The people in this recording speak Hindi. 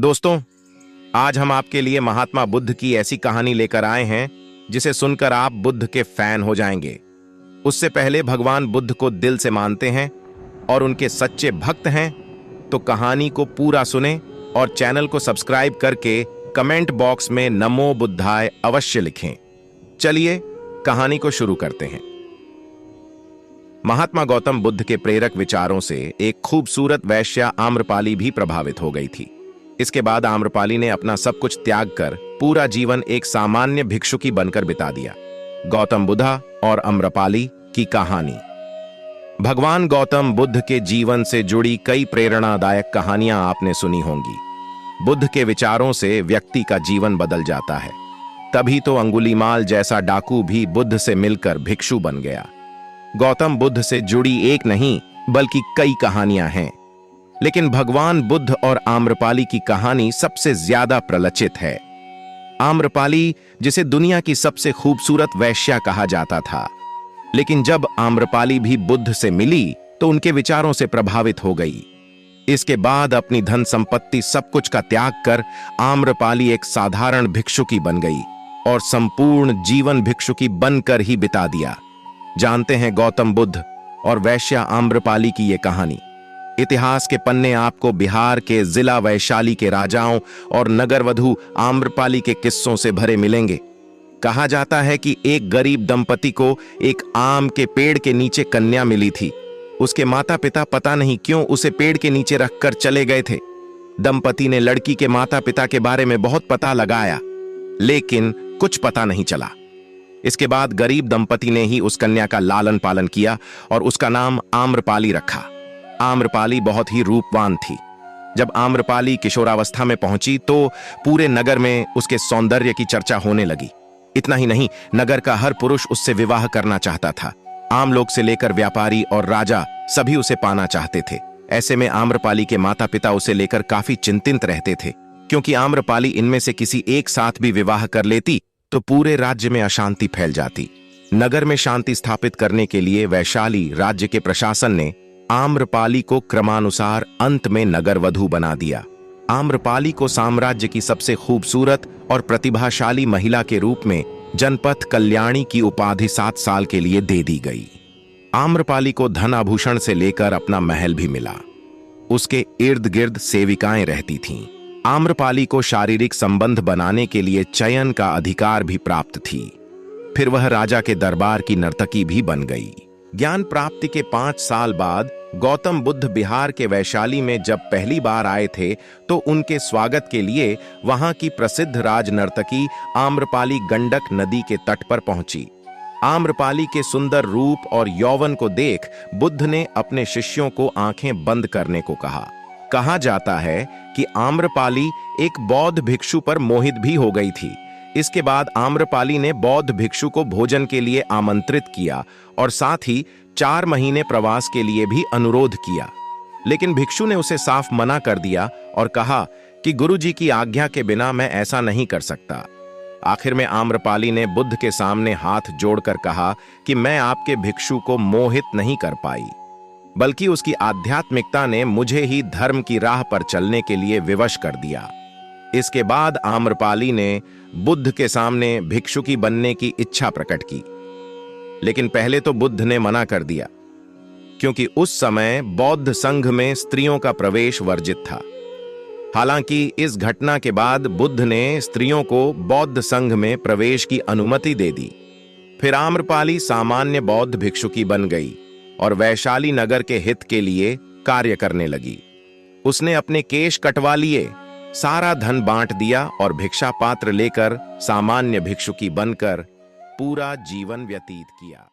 दोस्तों, आज हम आपके लिए महात्मा बुद्ध की ऐसी कहानी लेकर आए हैं जिसे सुनकर आप बुद्ध के फैन हो जाएंगे। उससे पहले भगवान बुद्ध को दिल से मानते हैं और उनके सच्चे भक्त हैं तो कहानी को पूरा सुने और चैनल को सब्सक्राइब करके कमेंट बॉक्स में नमो बुद्धाय अवश्य लिखें। चलिए कहानी को शुरू करते हैं। महात्मा गौतम बुद्ध के प्रेरक विचारों से एक खूबसूरत वैश्या आम्रपाली भी प्रभावित हो गई थी। इसके बाद आम्रपाली ने अपना सब कुछ त्याग कर पूरा जीवन एक सामान्य भिक्षुकी बनकर बिता दिया। गौतम बुद्धा और आम्रपाली की कहानी। भगवान गौतम बुद्ध के जीवन से जुड़ी कई प्रेरणादायक कहानियां आपने सुनी होंगी। बुद्ध के विचारों से व्यक्ति का जीवन बदल जाता है। तभी तो अंगुलीमाल जैसा डाकू भी बुद्ध से मिलकर भिक्षु बन गया। गौतम बुद्ध से जुड़ी एक नहीं बल्कि कई कहानियां हैं, लेकिन भगवान बुद्ध और आम्रपाली की कहानी सबसे ज्यादा प्रचलित है। आम्रपाली, जिसे दुनिया की सबसे खूबसूरत वैश्या कहा जाता था, लेकिन जब आम्रपाली भी बुद्ध से मिली तो उनके विचारों से प्रभावित हो गई। इसके बाद अपनी धन संपत्ति सब कुछ का त्याग कर आम्रपाली एक साधारण भिक्षुकी बन गई और संपूर्ण जीवन भिक्षुकी बनकर ही बिता दिया। जानते हैं गौतम बुद्ध और वैश्या आम्रपाली की ये कहानी। इतिहास के पन्ने आपको बिहार के जिला वैशाली के राजाओं और नगरवधु आम्रपाली के किस्सों से भरे मिलेंगे। कहा जाता है कि एक गरीब दंपति को एक आम के पेड़ के नीचे कन्या मिली थी। उसके माता पिता पता नहीं क्यों उसे पेड़ के नीचे रखकर चले गए थे। दंपति ने लड़की के माता पिता के बारे में बहुत पता लगाया, लेकिन कुछ पता नहीं चला। इसके बाद गरीब दंपति ने ही उस कन्या का लालन पालन किया और उसका नाम आम्रपाली रखा। आम्रपाली बहुत ही रूपवान थी। जब आम्रपाली किशोरावस्था में पहुंची तो पूरे नगर में उसके सौंदर्य की चर्चा होने लगी। इतना ही नहीं, नगर का हर पुरुष उससे विवाह करना चाहता था। आम लोग से लेकर व्यापारी और राजा सभी उसे पाना चाहते थे। ऐसे में आम्रपाली के माता पिता उसे लेकर काफी चिंतित रहते थे, क्योंकि आम्रपाली इनमें से किसी एक साथ भी विवाह कर लेती तो पूरे राज्य में अशांति फैल जाती। नगर में शांति स्थापित करने के लिए वैशाली राज्य के प्रशासन ने आम्रपाली को क्रमानुसार अंत में नगरवधु बना दिया। आम्रपाली को साम्राज्य की सबसे खूबसूरत और प्रतिभाशाली महिला के रूप में जनपथ कल्याणी की उपाधि 7 साल के लिए दे दी गई। आम्रपाली को धन आभूषण से लेकर अपना महल भी मिला। उसके इर्द गिर्द सेविकाएं रहती थीं। आम्रपाली को शारीरिक संबंध बनाने के लिए चयन का अधिकार भी प्राप्त थी। फिर वह राजा के दरबार की नर्तकी भी बन गई। ज्ञान प्राप्ति के 5 साल बाद गौतम बुद्ध बिहार के वैशाली में जब पहली बार आए थे तो उनके स्वागत के लिए वहां की प्रसिद्ध राज नर्तकी आम्रपाली गंडक नदी के तट पर पहुंची। आम्रपाली के सुंदर रूप और यौवन को देख बुद्ध ने अपने शिष्यों को आंखें बंद करने को कहा। कहा जाता है कि आम्रपाली एक बौद्ध भिक्षु पर मोहित भी हो गई थी। इसके बाद आम्रपाली ने बौद्ध भिक्षु को भोजन के लिए आमंत्रित किया और साथ ही 4 महीने प्रवास के लिए भी अनुरोध किया, लेकिन भिक्षु ने उसे साफ मना कर दिया और कहा कि गुरुजी की आज्ञा के बिना मैं ऐसा नहीं कर सकता। आखिर में आम्रपाली ने बुद्ध के सामने हाथ जोड़कर कहा कि मैं आपके भिक्षु को मोहित नहीं कर पाई, बल्कि उसकी आध्यात्मिकता ने मुझे ही धर्म की राह पर चलने के लिए विवश कर दिया। इसके बाद आम्रपाली ने बुद्ध के सामने भिक्षुकी बनने की इच्छा प्रकट की, लेकिन पहले तो बुद्ध ने मना कर दिया, क्योंकि उस समय बौद्ध संघ में स्त्रियों का प्रवेश वर्जित था। हालांकि इस घटना के बाद बुद्ध ने स्त्रियों को बौद्ध संघ में प्रवेश की अनुमति दे दी। फिर आम्रपाली सामान्य बौद्ध भिक्षुकी बन गई और वैशाली नगर के हित के लिए कार्य करने लगी। उसने अपने केश कटवा लिए, सारा धन बांट दिया और भिक्षा पात्र लेकर सामान्य भिक्षुकी बनकर पूरा जीवन व्यतीत किया।